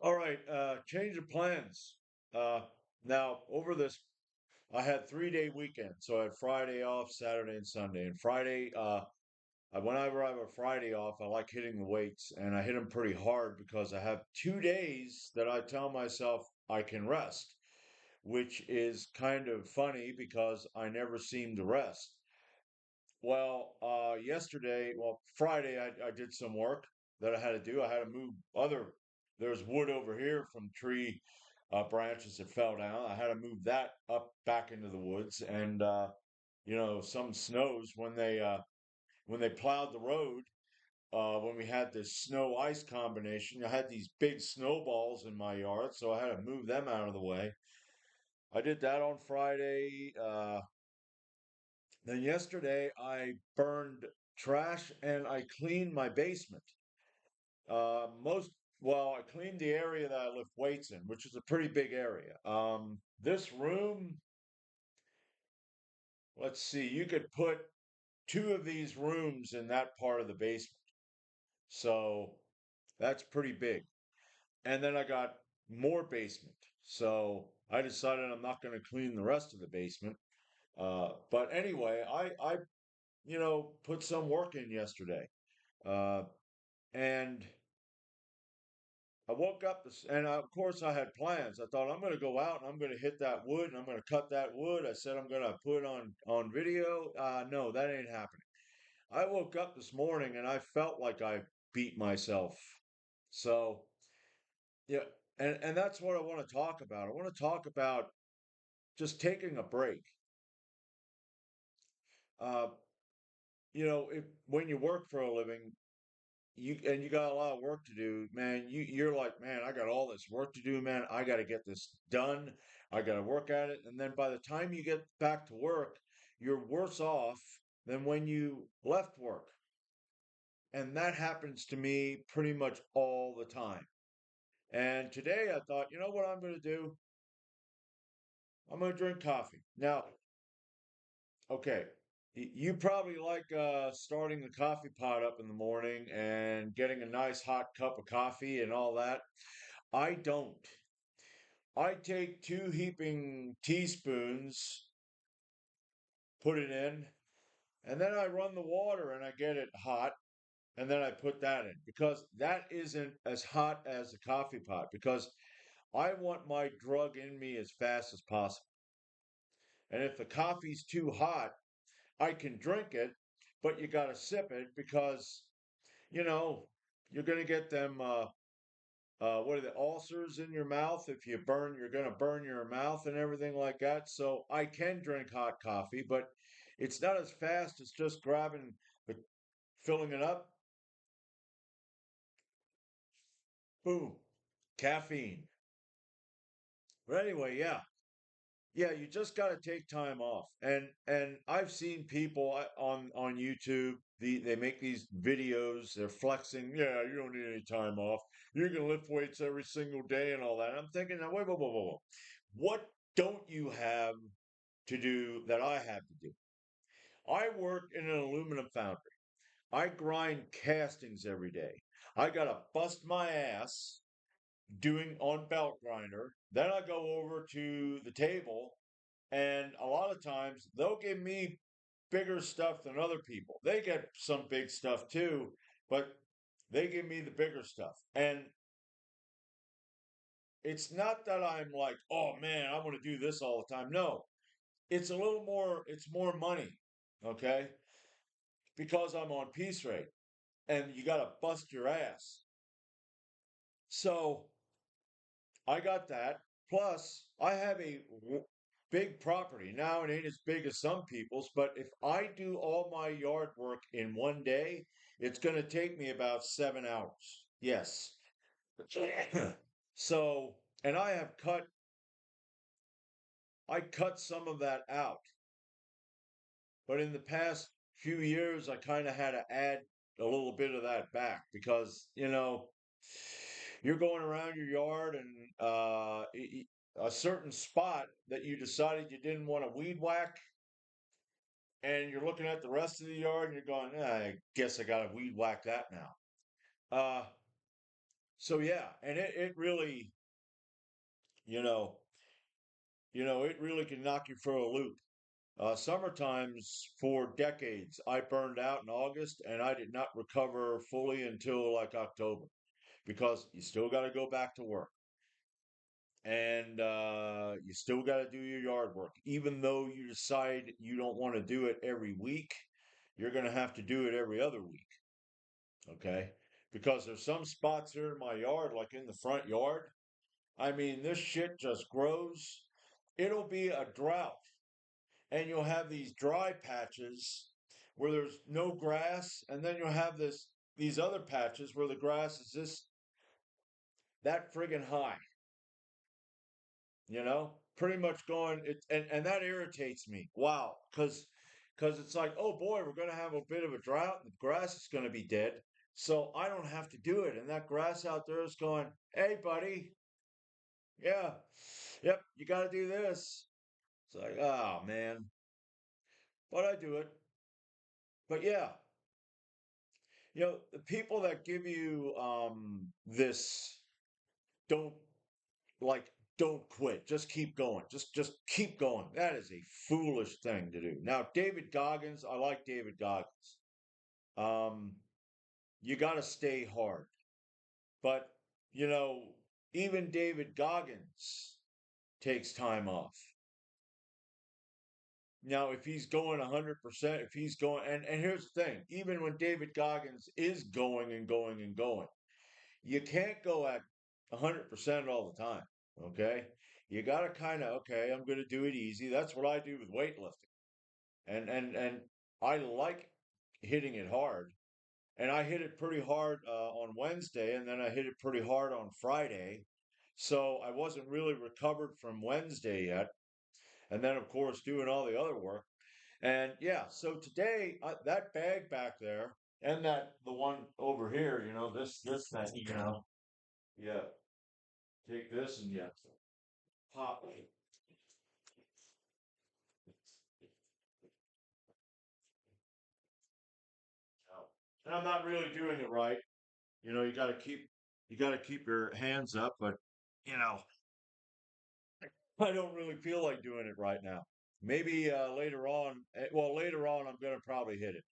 All right, change of plans. Uh, Now, over this, I had 3-day weekend, so I had Friday off, Saturday and Sunday. And Friday, whenever I have a Friday off, I like hitting the weights, and I hit them pretty hard because I have 2 days that I tell myself I can rest, which is kind of funny because I never seem to rest. Friday, I did some work that I had to do. I had to move there's wood over here from tree branches that fell down. I had to move that up back into the woods. And, some snows when they plowed the road, when we had this snow ice combination, I had these big snowballs in my yard. So I had to move them out of the way. I did that on Friday. Then yesterday I burned trash and I cleaned my basement. Most well, I cleaned the area that I lift weights in, which is a pretty big area. This room, let's see, you could put two of these rooms in that part of the basement. So that's pretty big. And then I got more basement. So I decided I'm not going to clean the rest of the basement. But anyway, I put some work in yesterday. Uh, and I woke up and of course I had plans. I thought I'm going to go out and I'm going to hit that wood and I'm going to cut that wood. I said I'm going to put it on video. No, that ain't happening. I woke up this morning and I felt like I beat myself. So yeah, and that's what I want to talk about. I want to talk about just taking a break. Uh, if when you work for a living, you got a lot of work to do, man. You're like, man, I got all this work to do, man. I got to get this done. I got to work at it. And then by the time you get back to work, you're worse off than when you left work. And that happens to me pretty much all the time. And today I thought, you know what I'm going to do? I'm going to drink coffee. Now, okay, you probably like starting the coffee pot up in the morning and getting a nice hot cup of coffee and all that. I don't. I take two heaping teaspoons, put it in, and then I run the water and I get it hot, and then I put that in because that isn't as hot as the coffee pot because I want my drug in me as fast as possible. And if the coffee's too hot, I can drink it, but you got to sip it because, you know, you're going to get them what are the ulcers in your mouth? If you're going to burn your mouth and everything like that. So I can drink hot coffee, but it's not as fast as just grabbing the filling it up. Boom, caffeine. But anyway, yeah, yeah, you just got to take time off. And I've seen people on YouTube. They make these videos. They're flexing. Yeah, you don't need any time off. You can lift weights every single day and all that. I'm thinking, now wait, whoa, whoa, whoa, whoa. What don't you have to do that I have to do? I work in an aluminum foundry. I grind castings every day. I gotta bust my ass doing on belt grinder. Then I go over to the table, and a lot of times they'll give me bigger stuff than other people. They get some big stuff too, but they give me the bigger stuff. And it's not that I'm like, oh man, I want to do this all the time. No, it's more money, okay? Because I'm on piece rate and you got to bust your ass. So I got that. Plus, I have big property. Now it ain't as big as some people's, but if I do all my yard work in one day, it's going to take me about 7 hours. Yes. So, and I cut some of that out. But in the past few years, I kind of had to add a little bit of that back because, you're going around your yard and a certain spot that you decided you didn't want to weed whack, and you're looking at the rest of the yard and you're going, I guess I got to weed whack that now. Uh, So yeah, and it really, you know, it really can knock you for a loop. Summertimes for decades, I burned out in August and I did not recover fully until like October because you still got to go back to work and you still got to do your yard work. Even though you decide you don't want to do it every week, you're going to have to do it every other week. Okay. Because there's some spots here in my yard, like in the front yard. I mean, this shit just grows. It'll be a drought and you'll have these dry patches where there's no grass, and then you'll have these other patches where the grass is just that friggin' high, pretty much going it and that irritates me. Wow, because it's like, oh boy, we're gonna have a bit of a drought, and the grass is gonna be dead. So I don't have to do it. And that grass out there is going, hey buddy, yeah, yep, you gotta do this. It's like, oh man. But I do it. But yeah, the people that give you this don't like don't quit, just keep going, just keep going. That is a foolish thing to do. Now, David Goggins, I like David Goggins. Um, you got to stay hard, but you know, even David Goggins takes time off. Now, if he's going 100%, if he's going, and here's the thing, even when David Goggins is going and going and going, you can't go at 100% all the time. Okay. You got to kind of, okay, I'm going to do it easy. That's what I do with weightlifting. And I like hitting it hard. And I hit it pretty hard on Wednesday, and then I hit it pretty hard on Friday. So I wasn't really recovered from Wednesday yet. And then, of course, doing all the other work. And yeah, so today, that bag back there and the one over here, this thing, yeah, take this and yeah, pop it out. And I'm not really doing it right. You got to keep your hands up, but you know, I don't really feel like doing it right now. Maybe later on. Well, later on, I'm going to probably hit it.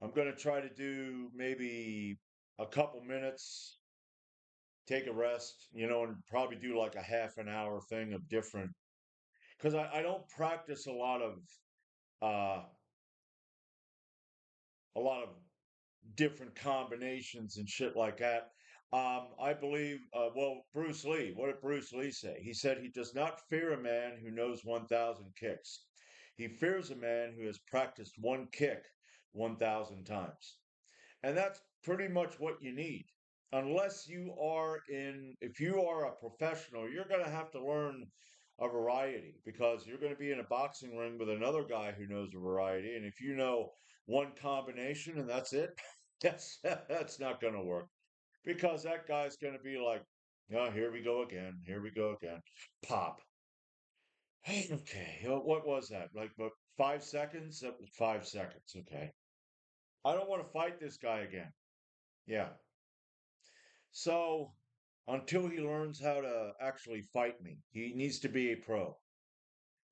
I'm going to try to do maybe a couple minutes, take a rest, and probably do like a half an hour thing of different. Because I don't practice uh, a lot of different combinations and shit like that. I believe, well, Bruce Lee, what did Bruce Lee say? He said he does not fear a man who knows 1,000 kicks. He fears a man who has practiced one kick 1,000 times. And that's pretty much what you need. Unless if you are a professional, you're going to have to learn a variety because you're going to be in a boxing ring with another guy who knows a variety. And if you know one combination and that's it, that's not going to work because that guy's going to be like, oh, here we go again. Here we go again. Pop. Hey, okay. What was that? Like about 5 seconds? That was 5 seconds. Okay. I don't want to fight this guy again. Yeah. So until he learns how to actually fight me, he needs to be a pro.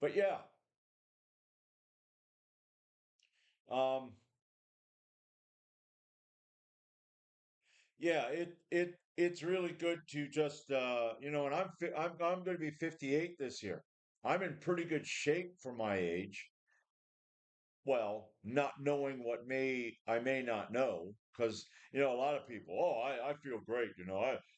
But yeah, um, yeah, it's really good to just and I'm going to be 58 this year. I'm in pretty good shape for my age. Well, not knowing what I may not know, because a lot of people, oh, I feel great,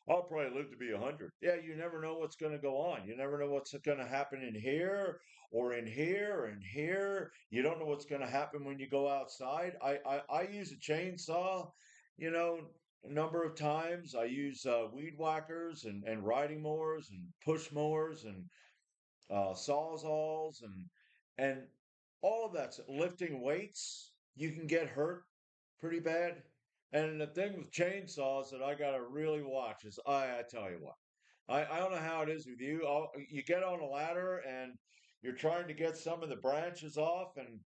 I'll probably live to be 100. Yeah, you never know what's going to go on. You never know what's going to happen in here or in here or in here. You don't know what's going to happen when you go outside. I use a chainsaw, you know, a number of times. I use weed whackers and riding mowers and push mowers and sawzalls and all of that's lifting weights. You can get hurt pretty bad. And the thing with chainsaws that I gotta really watch is I tell you what, I don't know how it is with you. You get on a ladder and you're trying to get some of the branches off and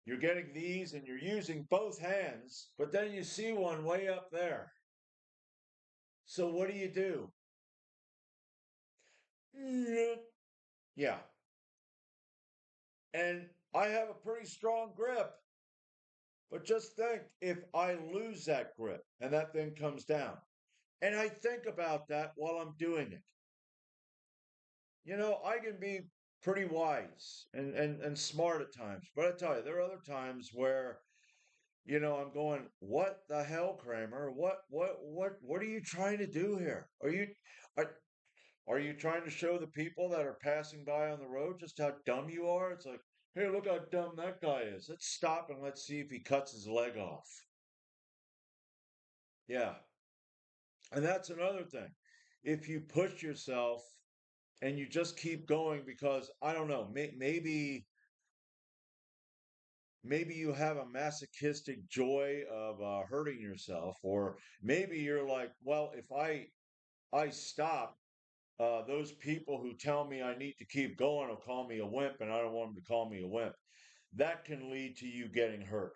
you're getting these and you're using both hands, but then you see one way up there So what do you do? Yeah. And I have a pretty strong grip, but just think if I lose that grip and that thing comes down, and I think about that while I'm doing it, I can be pretty wise and smart at times. But I tell you, there are other times where, I'm going, what the hell, Kramer? What are you trying to do here? Are, are you trying to show the people that are passing by on the road just how dumb you are? It's like, hey, look how dumb that guy is. Let's stop and let's see if he cuts his leg off. Yeah. And that's another thing. If you push yourself and you just keep going because I don't know, maybe you have a masochistic joy of hurting yourself, or maybe you're like, well, if I stop, those people who tell me I need to keep going will call me a wimp, and I don't want them to call me a wimp. That can lead to you getting hurt.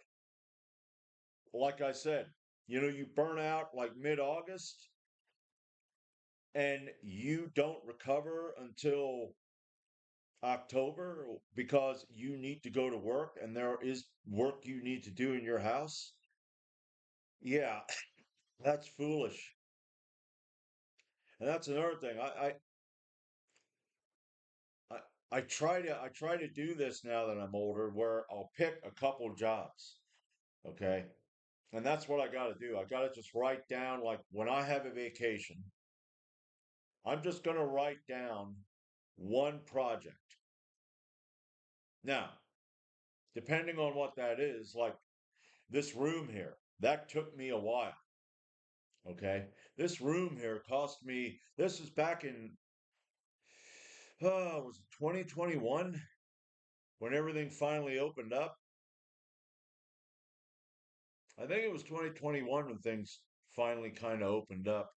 Like I said, you burn out like mid-August, and you don't recover until October because you need to go to work and there is work you need to do in your house. Yeah, that's foolish. And that's another thing. I I try to do this now that I'm older where I'll pick a couple jobs, okay? And that's what I got to do. I got to just write down like when I have a vacation, I'm just going to write down one project. Now, depending on what that is, like this room here, that took me a while. Okay. This room here cost me, this was back in, was it 2021 when everything finally opened up? I think it was 2021 when things finally kind of opened up.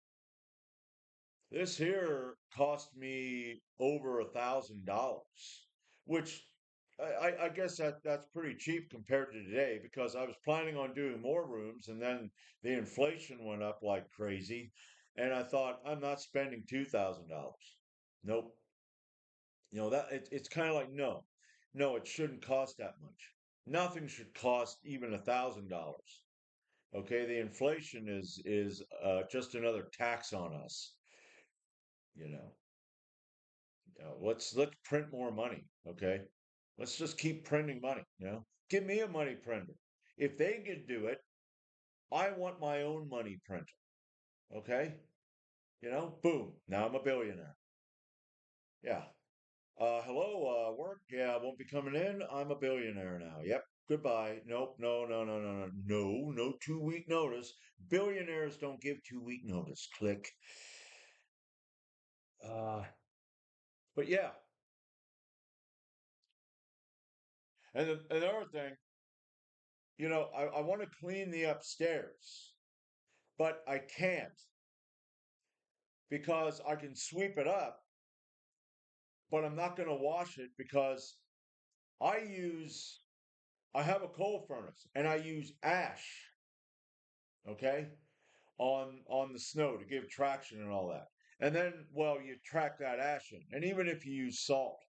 This here cost me over $1,000, which I guess that's pretty cheap compared to today because I was planning on doing more rooms and then the inflation went up like crazy. And I thought, I'm not spending $2,000. Nope. It's kind of like, no, no, it shouldn't cost that much. Nothing should cost even $1,000. Okay, the inflation is just another tax on us. You know, let's print more money. Okay, let's just keep printing money. Give me a money printer. If they can do it, I want my own money printer. Okay, boom. Now I'm a billionaire. Yeah. Hello, work. Yeah, I won't be coming in. I'm a billionaire now. Yep. Goodbye. Nope. No, no, no, no, no, no, no 2 week notice. Billionaires don't give 2 week notice. Click. Uh, but yeah. And another thing, I want to clean the upstairs, but I can't because I can sweep it up, but I'm not going to wash it because I use, I have a coal furnace and I use ash, okay, on the snow to give traction and all that. And then, well, you track that ash in. And even if you use salt,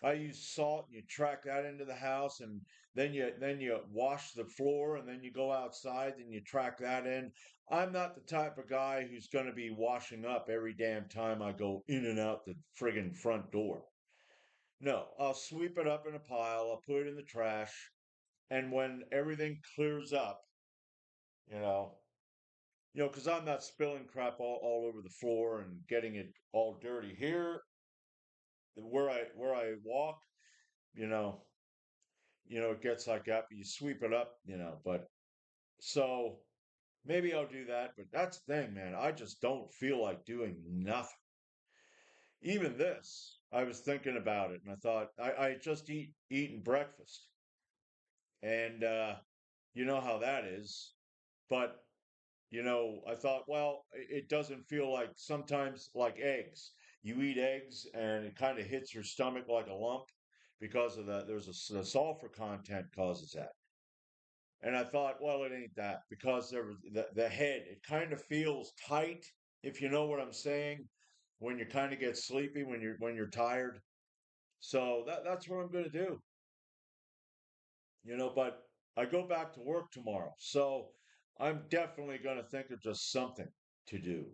I use salt and you track that into the house and then you wash the floor and then you go outside and you track that in. I'm not the type of guy who's going to be washing up every damn time I go in and out the friggin' front door. No, I'll sweep it up in a pile, I'll put it in the trash, and when everything clears up, you know, because I'm not spilling crap all over the floor and getting it all dirty. Here, where I walk, you know, it gets like that, but you sweep it up, but so maybe I'll do that, but that's the thing, man. I just don't feel like doing nothing. Even this, I was thinking about it and I thought I just eaten breakfast. And you know how that is. But I thought, well, it doesn't feel like sometimes like eggs. You eat eggs and it kind of hits your stomach like a lump because of that. The sulfur content causes that. And I thought, well, it ain't that because there was the head. It kind of feels tight. if you know what I'm saying, when you kind of get sleepy, when you're tired. So that's what I'm going to do, but I go back to work tomorrow. So I'm definitely going to think of just something to do.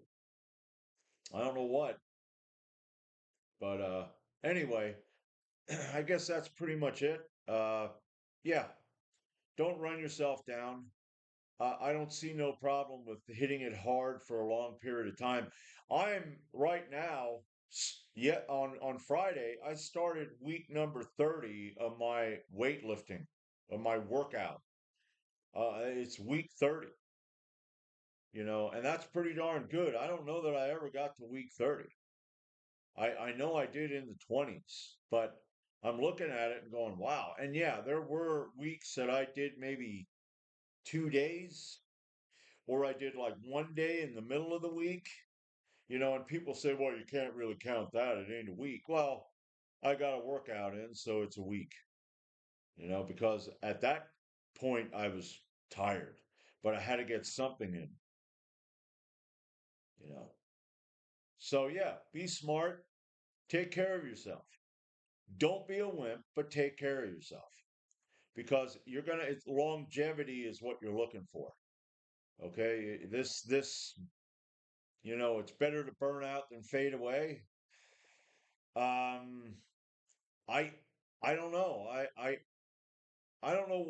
I don't know what, but anyway, I guess that's pretty much it. Yeah, don't run yourself down. I don't see no problem with hitting it hard for a long period of time. I'm right now, yet on Friday, I started week number 30 of my weightlifting, of my workout. It's week 30, and that's pretty darn good. I don't know that I ever got to week 30. I know I did in the 20s, but I'm looking at it and going, wow. And yeah, there were weeks that I did maybe 2 days, or I did like one day in the middle of the week, and people say, well, you can't really count that. It ain't a week. Well, I got a workout in, so it's a week, because at that point I was tired, but I had to get something in, you know. So yeah, be smart, take care of yourself. Don't be a wimp, but take care of yourself because it's longevity is what you're looking for. Okay. It's better to burn out than fade away. Um, I, I don't know. I don't know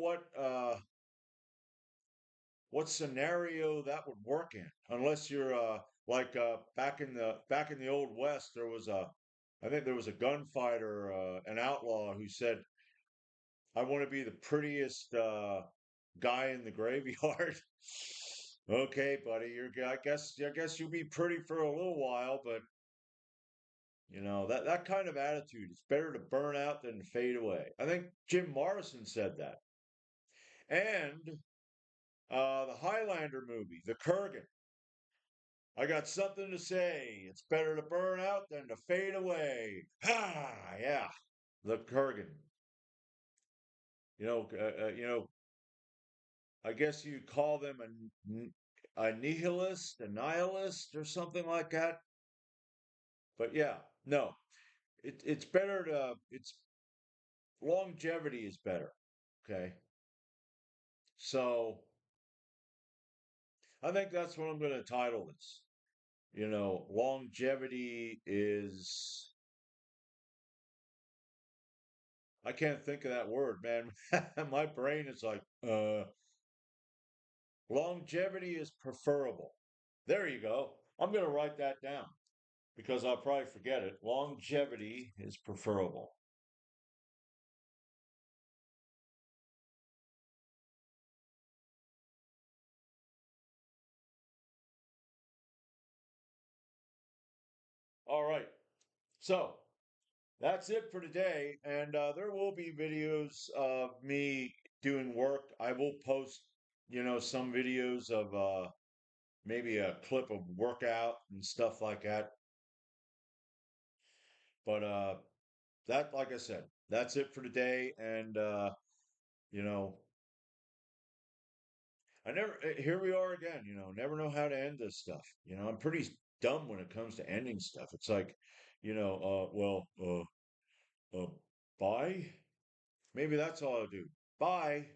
what scenario that would work in, unless you're like back in the old West, I think there was a gunfighter, an outlaw who said, "I want to be the prettiest guy in the graveyard." Okay, buddy, I guess you'll be pretty for a little while, but that kind of attitude. It's better to burn out than to fade away. I think Jim Morrison said that, and the Highlander movie, The Kurgan. I got something to say. It's better to burn out than to fade away. Ha! Yeah, The Kurgan. I guess you call them a nihilist, or something like that. But yeah, no, it's better to it's longevity is better. Okay, so I think that's what I'm going to title this. Longevity is, I can't think of that word, man. My brain is like, longevity is preferable. There you go. I'm going to write that down because I'll probably forget it. Longevity is preferable. All right. So that's it for today. And there will be videos of me doing work. I will post, some videos of maybe a clip of workout and stuff like that. But like I said, that's it for today. And, you know, here we are again, never know how to end this stuff. I'm pretty dumb when it comes to ending stuff. It's like, well, bye. Maybe that's all I'll do. Bye.